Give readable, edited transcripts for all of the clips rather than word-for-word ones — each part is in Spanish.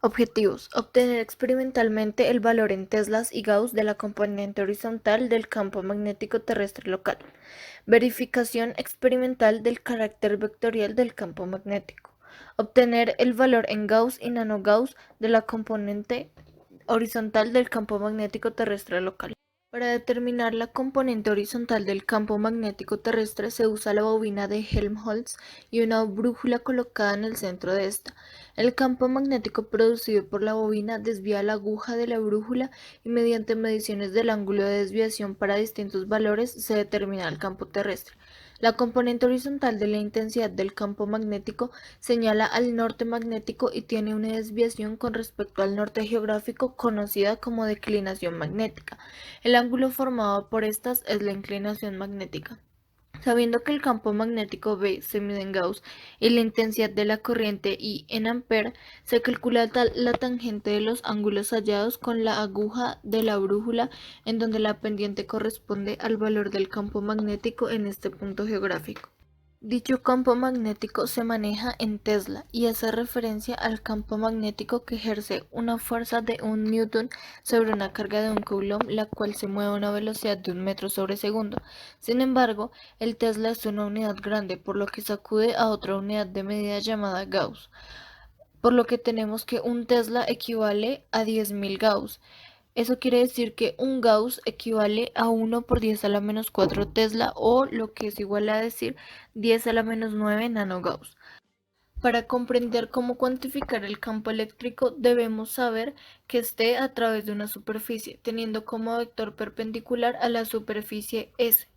Objetivos: obtener experimentalmente el valor en teslas y gauss de la componente horizontal del campo magnético terrestre local. Verificación experimental del carácter vectorial del campo magnético. Obtener el valor en gauss y nanogauss de la componente horizontal del campo magnético terrestre local. Para determinar la componente horizontal del campo magnético terrestre se usa la bobina de Helmholtz y una brújula colocada en el centro de esta. El campo magnético producido por la bobina desvía la aguja de la brújula y mediante mediciones del ángulo de desviación para distintos valores se determina el campo terrestre. La componente horizontal de la intensidad del campo magnético señala al norte magnético y tiene una desviación con respecto al norte geográfico conocida como declinación magnética. El ángulo formado por estas es la inclinación magnética. Sabiendo que el campo magnético B se mide en Gauss y la intensidad de la corriente I en ampere, se calcula la tangente de los ángulos hallados con la aguja de la brújula, en donde la pendiente corresponde al valor del campo magnético en este punto geográfico. Dicho campo magnético se maneja en Tesla y hace referencia al campo magnético que ejerce una fuerza de 1 newton sobre una carga de 1 coulomb, la cual se mueve a una velocidad de 1 metro sobre segundo. Sin embargo, el Tesla es una unidad grande, por lo que sacude a otra unidad de medida llamada Gauss, por lo que tenemos que un Tesla equivale a 10.000 Gauss. Eso quiere decir que un Gauss equivale a 1 por 10 a la menos 4 Tesla, o lo que es igual a decir 10 a la menos 9 nanogauss. Para comprender cómo cuantificar el campo eléctrico debemos saber que esté a través de una superficie, teniendo como vector perpendicular a la superficie S.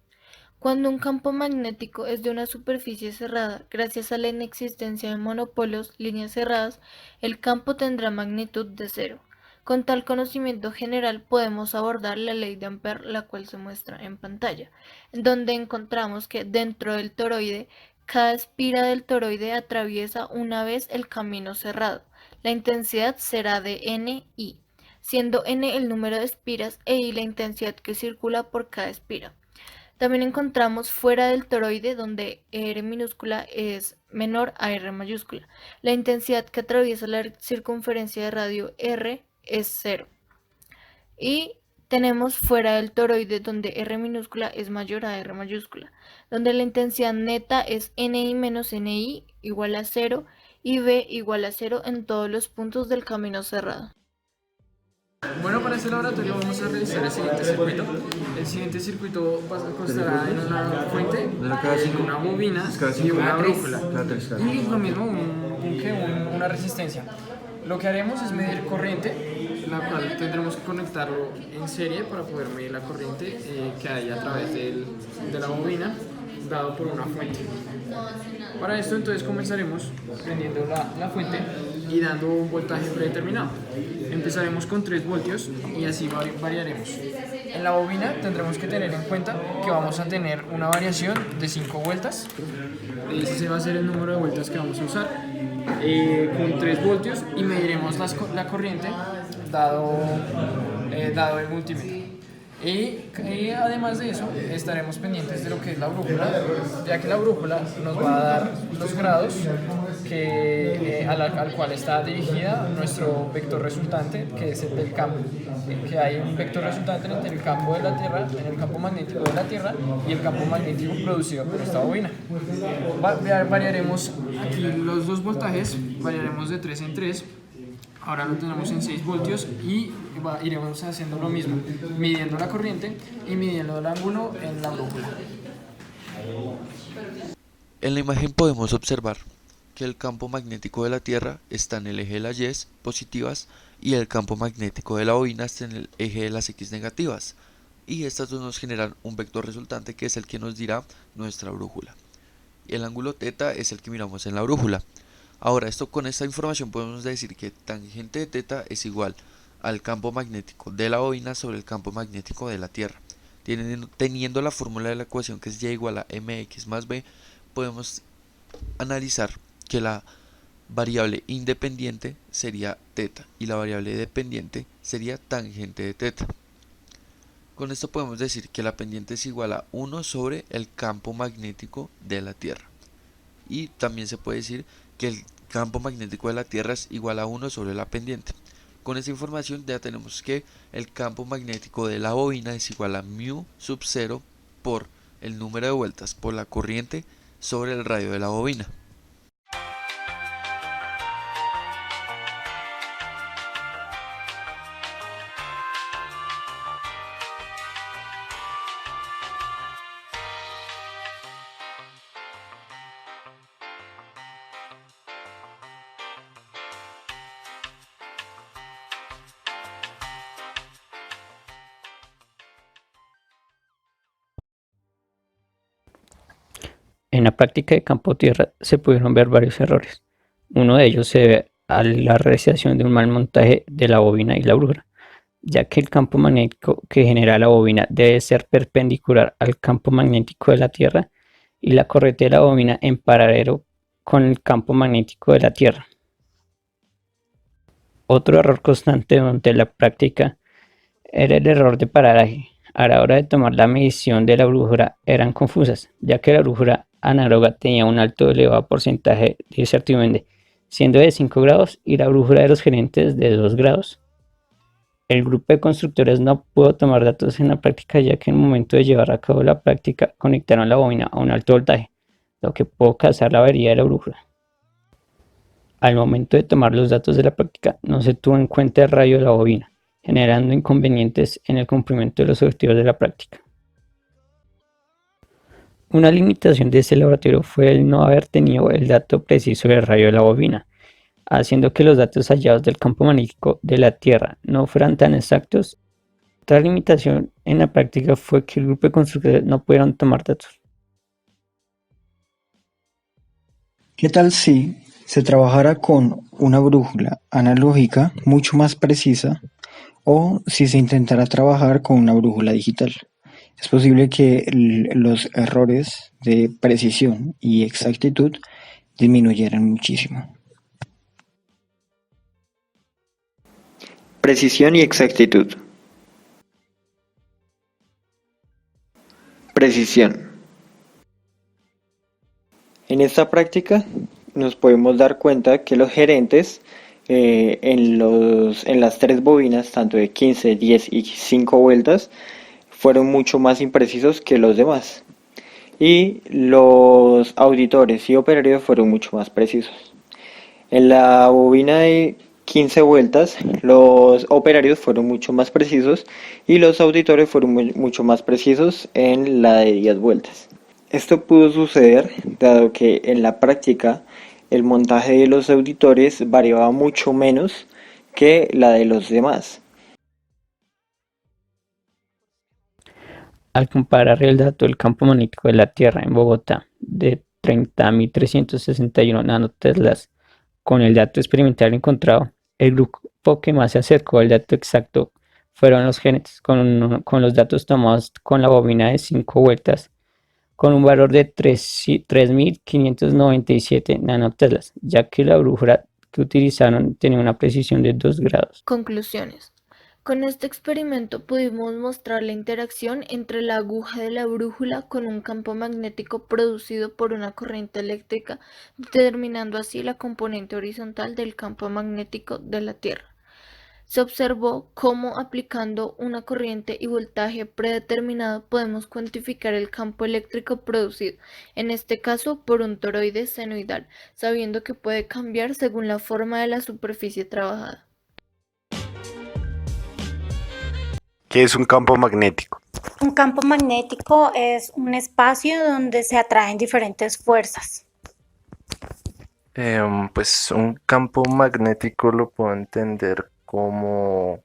Cuando un campo magnético es de una superficie cerrada, gracias a la inexistencia de monopolos, líneas cerradas, el campo tendrá magnitud de cero. Con tal conocimiento general podemos abordar la ley de Ampère, la cual se muestra en pantalla, donde encontramos que dentro del toroide, cada espira del toroide atraviesa una vez el camino cerrado. La intensidad será de NI, siendo N el número de espiras e I la intensidad que circula por cada espira. También encontramos fuera del toroide, donde R minúscula es menor a R mayúscula. La intensidad que atraviesa la circunferencia de radio R es cero. Y tenemos fuera del toroide, donde R minúscula es mayor a R mayúscula, donde la intensidad neta es NI menos NI igual a cero y B igual a cero en todos los puntos del camino cerrado. Bueno, para este laboratorio vamos a realizar el siguiente circuito. El siguiente circuito constará en una fuente, en una bobina y una brújula. Y lo mismo, una resistencia. Lo que haremos es medir corriente, la cual tendremos que conectarlo en serie para poder medir la corriente que hay a través de la bobina, dado por una fuente. Para esto entonces comenzaremos prendiendo la fuente y dando un voltaje predeterminado. Empezaremos con 3 voltios y así variaremos. En la bobina tendremos que tener en cuenta que vamos a tener una variación de 5 vueltas. Ese va a ser el número de vueltas que vamos a usar con 3 voltios y mediremos la corriente dado el multímetro. Y además de eso, estaremos pendientes de lo que es la brújula, ya que la brújula nos va a dar los grados al cual está dirigida nuestro vector resultante, que es el del campo. Que hay un vector resultante entre el campo de la Tierra, en el campo magnético de la Tierra, y el campo magnético producido por esta bobina. Variaremos aquí los dos voltajes, variaremos de 3 en 3. Ahora lo tenemos en 6 voltios y iremos haciendo lo mismo, midiendo la corriente y midiendo el ángulo en la brújula. En la imagen podemos observar que el campo magnético de la Tierra está en el eje de las Y positivas y el campo magnético de la bobina está en el eje de las X negativas. Y estas dos nos generan un vector resultante que es el que nos dirá nuestra brújula. Y el ángulo θ es el que miramos en la brújula. Ahora, con esta información podemos decir que tangente de θ es igual al campo magnético de la bobina sobre el campo magnético de la Tierra. Teniendo la fórmula de la ecuación que es y igual a mx más b, podemos analizar que la variable independiente sería θ y la variable dependiente sería tangente de θ. Con esto podemos decir que la pendiente es igual a 1 sobre el campo magnético de la Tierra. Y también se puede decir que el campo magnético de la Tierra es igual a 1 sobre la pendiente. Con esta información ya tenemos que el campo magnético de la bobina es igual a μ sub 0 por el número de vueltas por la corriente sobre el radio de la bobina. En la práctica de campo-tierra se pudieron ver varios errores. Uno de ellos se debe a la realización de un mal montaje de la bobina y la brújula, ya que el campo magnético que genera la bobina debe ser perpendicular al campo magnético de la Tierra y la corriente de la bobina en paralelo con el campo magnético de la Tierra. Otro error constante durante la práctica era el error de paralaje. A la hora de tomar la medición de la brújula eran confusas, ya que la brújula análoga tenía un alto o elevado porcentaje de incertidumbre, siendo de 5 grados y la brújula de los gerentes de 2 grados. El grupo de constructores no pudo tomar datos en la práctica, ya que en el momento de llevar a cabo la práctica conectaron la bobina a un alto voltaje, lo que pudo causar la avería de la brújula. Al momento de tomar los datos de la práctica no se tuvo en cuenta el radio de la bobina, generando inconvenientes en el cumplimiento de los objetivos de la práctica. Una limitación de este laboratorio fue el no haber tenido el dato preciso del radio de la bobina, haciendo que los datos hallados del campo magnético de la Tierra no fueran tan exactos. Otra limitación en la práctica fue que el grupo de constructores no pudieron tomar datos. ¿Qué tal si se trabajara con una brújula analógica mucho más precisa o si se intentara trabajar con una brújula digital? Es posible que los errores de precisión y exactitud disminuyeran muchísimo. Precisión y exactitud. Precisión. En esta práctica nos podemos dar cuenta que los gerentes en las tres bobinas, tanto de 15, 10 y 5 vueltas, fueron mucho más imprecisos que los demás. Y los auditores y operarios fueron mucho más precisos. En la bobina de 15 vueltas, los operarios fueron mucho más precisos y los auditores fueron mucho más precisos en la de 10 vueltas. Esto pudo suceder dado que en la práctica el montaje de los auditores variaba mucho menos que la de los demás. Al comparar el dato del campo magnético de la Tierra en Bogotá de 30.361 nanoteslas con el dato experimental encontrado, el grupo que más se acercó al dato exacto fueron los gerentes, con los datos tomados con la bobina de 5 vueltas, con un valor de 3.597 nanoteslas, ya que la brújula que utilizaron tenía una precisión de 2 grados. Conclusiones. Con este experimento pudimos mostrar la interacción entre la aguja de la brújula con un campo magnético producido por una corriente eléctrica, determinando así la componente horizontal del campo magnético de la Tierra. Se observó cómo aplicando una corriente y voltaje predeterminado podemos cuantificar el campo eléctrico producido, en este caso por un toroide senoidal, sabiendo que puede cambiar según la forma de la superficie trabajada. ¿Qué es un campo magnético? Un campo magnético es un espacio donde se atraen diferentes fuerzas. Pues un campo magnético lo puedo entender como,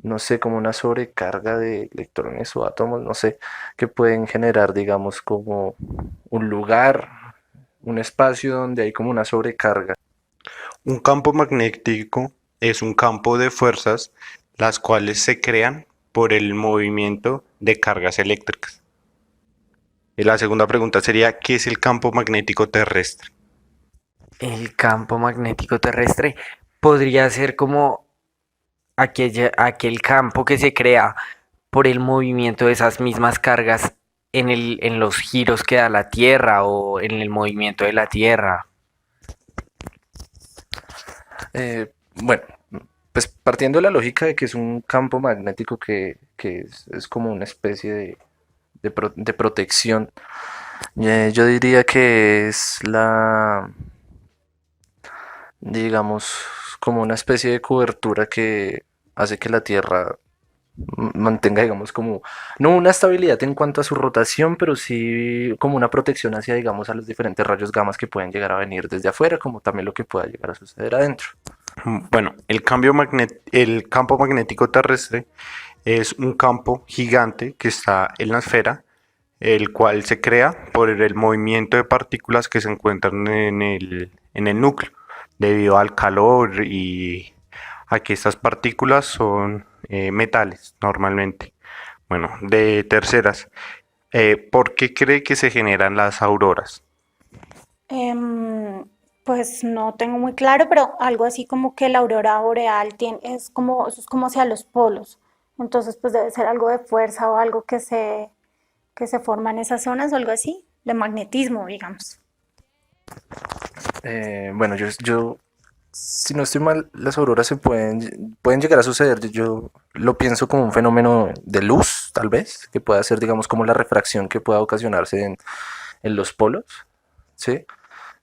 no sé, como una sobrecarga de electrones o átomos, no sé, que pueden generar, digamos, como un lugar, un espacio donde hay como una sobrecarga. Un campo magnético es un campo de fuerzas las cuales se crean por el movimiento de cargas eléctricas. Y la segunda pregunta sería, ¿qué es el campo magnético terrestre? El campo magnético terrestre podría ser como aquel campo que se crea por el movimiento de esas mismas cargas en los giros que da la Tierra o en el movimiento de la Tierra. Bueno, pues partiendo de la lógica de que es un campo magnético que es como una especie de protección, yo diría que es digamos, como una especie de cobertura que hace que la Tierra mantenga, digamos, como, no una estabilidad en cuanto a su rotación, pero sí como una protección hacia, digamos, a los diferentes rayos gamas que pueden llegar a venir desde afuera, como también lo que pueda llegar a suceder adentro. Bueno, el campo magnético terrestre es un campo gigante que está en la esfera, el cual se crea por el movimiento de partículas que se encuentran en el núcleo, debido al calor y a que estas partículas son metales normalmente. Bueno, de terceras, ¿por qué cree que se generan las auroras? Em, pues no tengo muy claro, pero algo así como que la aurora boreal es como, eso es como hacia los polos. Entonces, pues debe ser algo de fuerza o algo que se forma en esas zonas o algo así, de magnetismo, digamos. Bueno, si no estoy mal, las auroras pueden llegar a suceder. Yo lo pienso como un fenómeno de luz, tal vez, que pueda ser, digamos, como la refracción que pueda ocasionarse en los polos, ¿sí?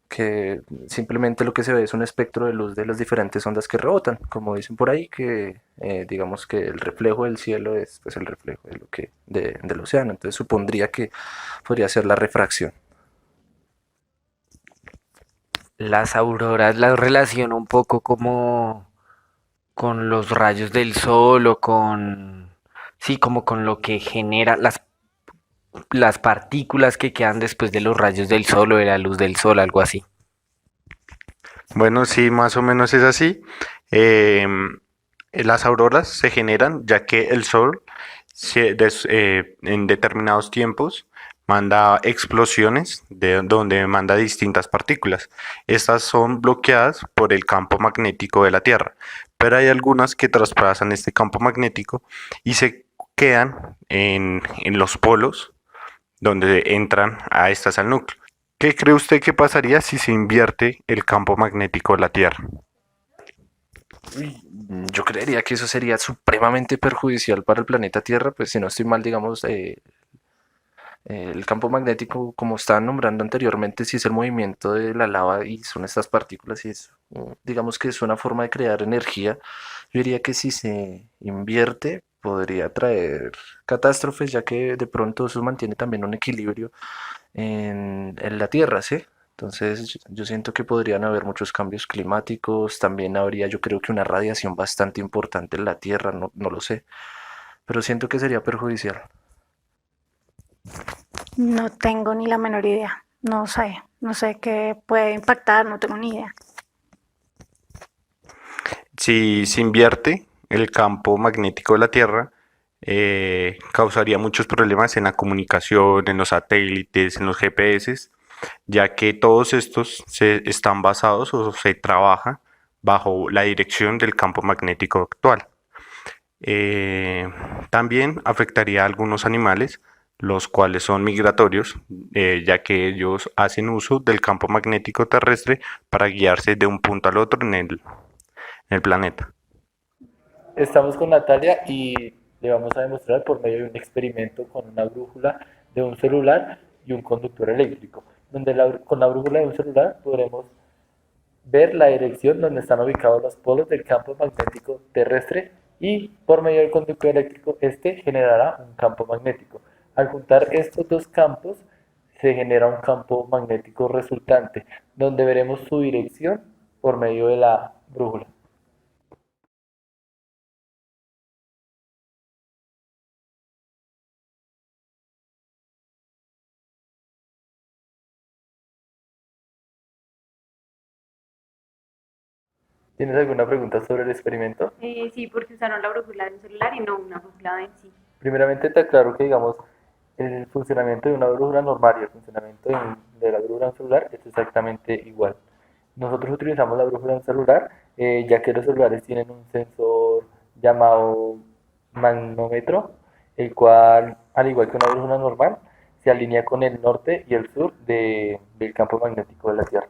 Que simplemente lo que se ve es un espectro de luz de las diferentes ondas que rebotan, como dicen por ahí, que digamos que el reflejo del cielo es pues, el reflejo de del océano. Entonces supondría que podría ser la refracción. Las auroras las relaciono un poco como con los rayos del sol o con, sí, como con lo que genera las partículas que quedan después de los rayos del sol o de la luz del sol, algo así. Bueno, sí, más o menos es así. Em, las auroras se generan ya que el Sol en determinados tiempos manda explosiones de donde manda distintas partículas. Estas son bloqueadas por el campo magnético de la Tierra, pero hay algunas que traspasan este campo magnético y se quedan en los polos donde entran a estas al núcleo. ¿Qué cree usted que pasaría si se invierte el campo magnético de la Tierra? Uy, yo creería que eso sería supremamente perjudicial para el planeta Tierra, pues si no estoy mal, digamos, el campo magnético, como estaban nombrando anteriormente, si es el movimiento de la lava y son estas partículas y es, digamos que es una forma de crear energía, yo diría que si se invierte podría traer catástrofes, ya que de pronto eso mantiene también un equilibrio en la Tierra, ¿sí? Entonces yo siento que podrían haber muchos cambios climáticos, también habría yo creo que una radiación bastante importante en la Tierra, no lo sé, pero siento que sería perjudicial. No tengo ni la menor idea. No sé qué puede impactar, no tengo ni idea. Si se invierte el campo magnético de la Tierra, causaría muchos problemas en la comunicación, en los satélites, en los GPS, ya que todos estos están basados o se trabaja bajo la dirección del campo magnético actual. Eh, También afectaría a algunos animales, los cuales son migratorios, ya que ellos hacen uso del campo magnético terrestre para guiarse de un punto al otro en el planeta. Estamos con Natalia y le vamos a demostrar por medio de un experimento con una brújula de un celular y un conductor eléctrico, donde con la brújula de un celular podremos ver la dirección donde están ubicados los polos del campo magnético terrestre y por medio del conductor eléctrico este generará un campo magnético. Al juntar estos dos campos se genera un campo magnético resultante, donde veremos su dirección por medio de la brújula. ¿Tienes alguna pregunta sobre el experimento? Sí, porque usaron la brújula de un celular y no una brújula en sí. Primeramente te aclaro que, digamos, el funcionamiento de una brújula normal y el funcionamiento de la brújula de un celular es exactamente igual. Nosotros utilizamos la brújula de un celular, ya que los celulares tienen un sensor llamado magnómetro, el cual, al igual que una brújula normal, se alinea con el norte y el sur del campo magnético de la Tierra.